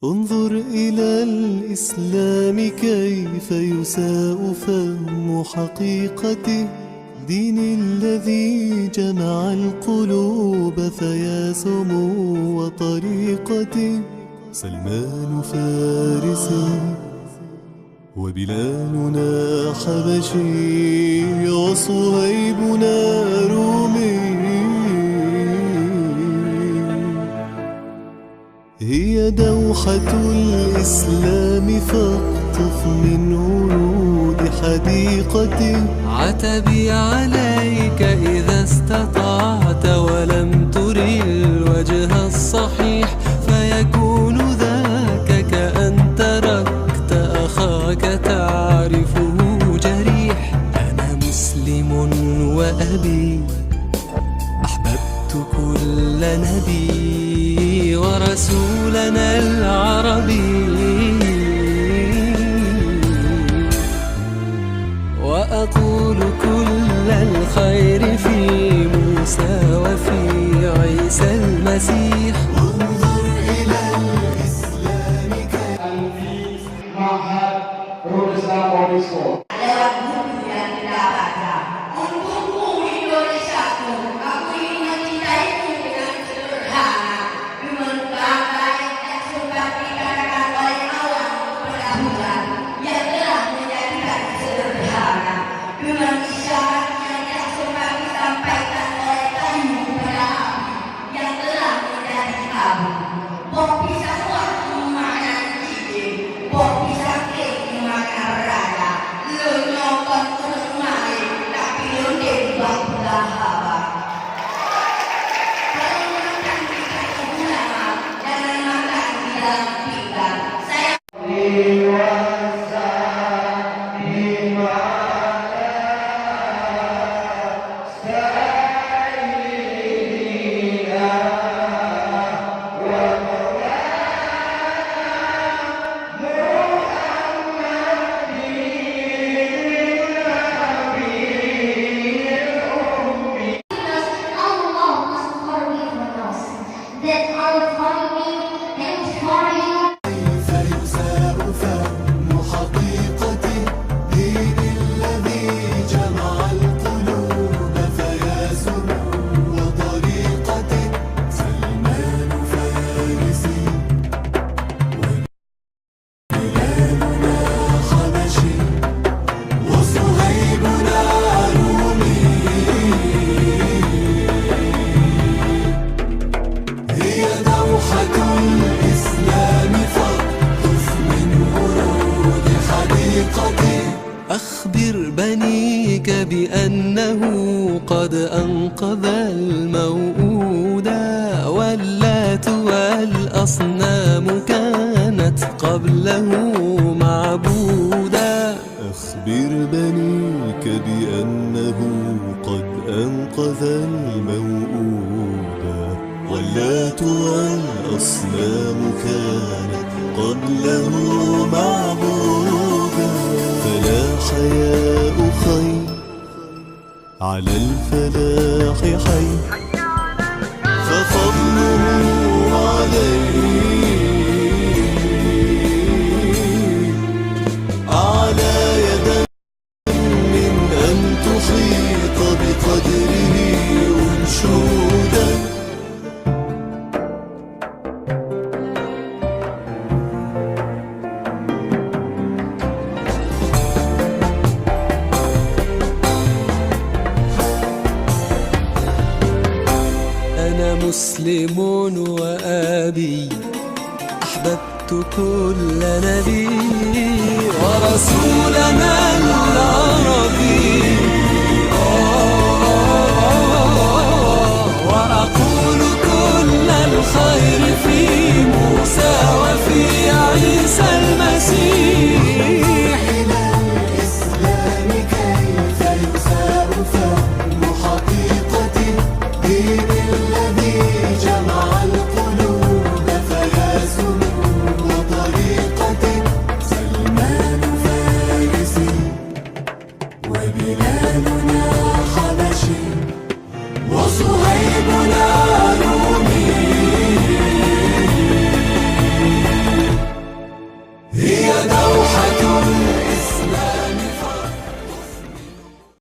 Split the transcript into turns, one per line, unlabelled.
انظر إلى الإسلام كيف يساء فهم حقيقته، دين الذي جمع القلوب فيا سمو طريقته. سلمان فارسي وبلالنا حبشي وصهيبنا رومي، هي دوحة الإسلام فاقطف من ورود حديقته.
عتبي عليك إذا استطعت ولم تري الوجه الصحيح، فيكون ذاك كأن تركت أخاك تعرفه جريح. أنا مسلم وأبي أحببت كل نبي ورسولنا العربي، وأقول كل الخير في موسى وفي عيسى المسيح.
انظر إلى الإسلام
في معهد Road Islam Boarding School.
Lewat buku yang kita baca, untukmu Indonesiaku, aku ingin mencintaimu dengan sederhana, dengan bangkai yang sempat dikatakan oleh Allah kepada hujan yang telah menjadikan sederhana, dengan isyarat yang sempat disampaikan oleh kayu kepada api yang telah menjadi abu. Bok bisa suatu makanan cincin, bok bisa kek makanan raya. Lenyokon terkemari, tapi lunding bangku lahaba. Kalau makan dikasih ulama, jangan makan di dalam pinggan. Saya Allah must forgive us that our family and foreign.
كيف يساء فهم حقيقته، دين الذي جمع القلوب فيا سمو طريقته. سلمان فارسي وبلالنا حبشي وصهيبنا رومي، هي دوحة الإسلام فاقطف من ورود حديقته.
أخبر بنيك بأنه قد أنقذ الموءودا، واللات والأصنام كانت قبله معبودا.
أخبر بنيك بأنه قد أنقذ الموءودا، واللات والأصنام كانت قبله معبودا. فلا حياء خير على الفلاح حي، ففضله عليه أعلى يدا من أن تحيط بقدره أنشودا.
أنا مسلم وأبي أحببت كل نبي ورسولنا العربي، وأقول كل الخير في موسى وفي عيسى المسيح.
إلى الإسلام كيف يساء فهم حقيقته، دين الذي جمع القلوب فيا سمو طريقته. سلمان فارسي وبلالنا حبشي وصهيبنا رومي، دولة